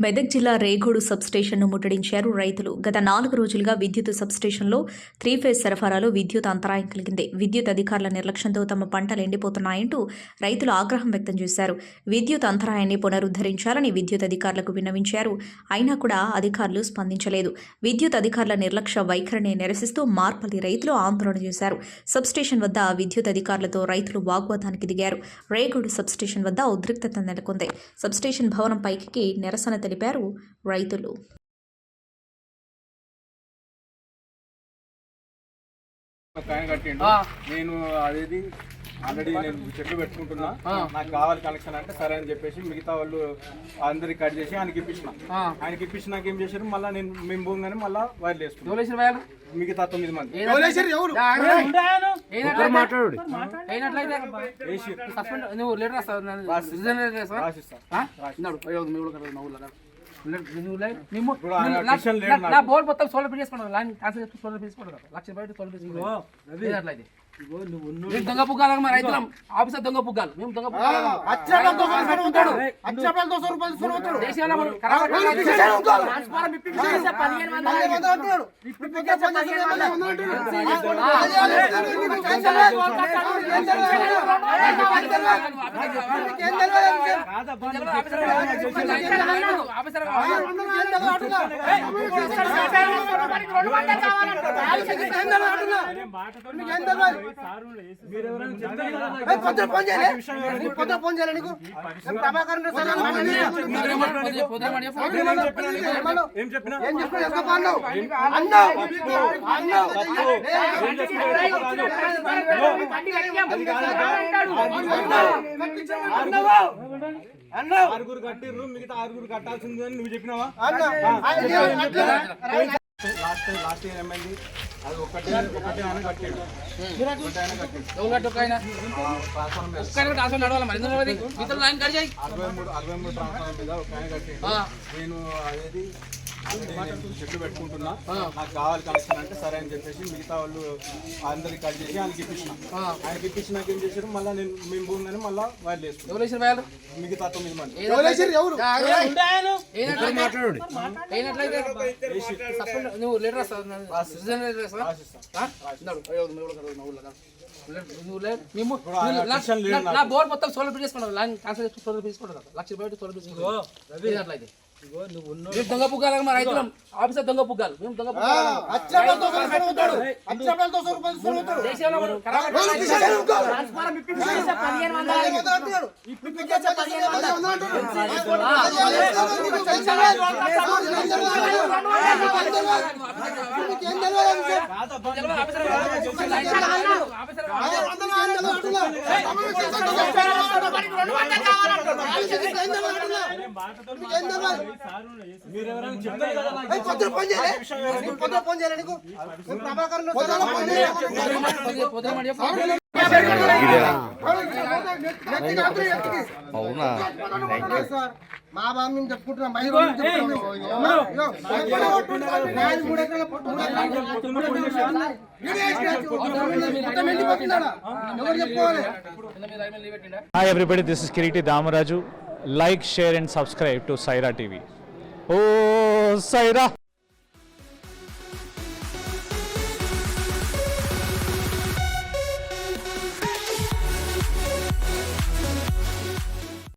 మెదక్ జిల్లా రేగోడు సబ్స్టేషన్ను ముట్టడించారు రైతులు. గత 4 రోజులుగా విద్యుత్ సబ్స్టేషన్లో 3 ఫేజ్ సరఫరాలో విద్యుత్ అంతరాయం కలిగింది. విద్యుత్ అధికారుల నిర్లక్ష్యంతో తమ పంటలు ఎండిపోతున్నాయంటూ రైతులు ఆగ్రహం వ్యక్తం చేశారు. విద్యుత్ అంతరాయాన్ని పునరుద్ధరించాలని విద్యుత్ అధికారులకు విన్నవించారు. అయినా కూడా అధికారులు స్పందించలేదు. విద్యుత్ అధికారుల నిర్లక్ష్య వైఖరిని నిరసిస్తూ మార్పల్లి రైతులు ఆందోళన చేశారు. సబ్స్టేషన్ వద్ద విద్యుత్ అధికారులతో రైతులు వాగ్వాదానికి దిగారు. రేగోడు సబ్స్టేషన్ వద్ద ఉద్రిక్తత నెలకొంది. సబ్స్టేషన్ భవనం పైకి నిరసన తెలిపారు రైతులు. నేను అదేది ఆల్రెడీ నేను చెట్లు పెట్టుకుంటున్నా, నాకు కావాలి కనెక్షన్ అంటే సరే అని చెప్పేసి మిగతా వాళ్ళు అందరికి కట్ చేసి ఆయనకి ఇప్పించినాక ఏం చేశారు, మళ్ళీ మేము పోగానే మళ్ళీ వైర్లు వేసుకున్నాం. మిగతా 9 మంది బోర్డు మొత్తం సోలర్ ఫిట్ చేసుకున్నాను. సోలర్ ఫీజ్ లక్ష బయట సోలర్ ఫీజ్ అట్లయితే దొంగ పుగ్గాలి మా రైతులం. ఆఫీసర్ దొంగ పుగ్గాలి, మేము దొంగ ఆరుగురు కట్టిర్రు, మిగతా 6 కట్టాల్సింది అని నువ్వు చెప్పినావా? లాస్ట్ ఏమైంది, అది ఒకటే ఆయన కట్టాడు. ట్రాన్స్ఫార్మర్ మీద ఒక ఆయన కట్టాడు. నేను అదేది చెట్లు పెట్టుకుంటున్నా, నాకు కావాలి కనెక్షన్ అంటే సరే అని చెప్పేసి మిగతా వాళ్ళు అందరికి కట్ చేసి ఆయనకి ఇప్పించినాక ఏం చేశారు, మళ్ళీ మేము పోగానే మళ్ళీ వైర్లు వేసుకున్నాం. మిగతా 9 మంది నువ్వు లెటర్ నా బోర్డు మొత్తం సోలర్ ఫిట్ చేసుకున్నాను. సోలర్ ఫీజ్ లక్ష బయట సోలర్ ఫీజ్ అట్లయితే దొంగ పుగ్గాలి మా రైతులం. ఆఫీసర్ దొంగ పుగ్గాలి, మేము దొంగ మా బాబు మేము చెప్పుకుంటున్నాం. Hi everybody, this is Kiriti Damaraju. Like, share and subscribe to Saira TV. Oh, Saira!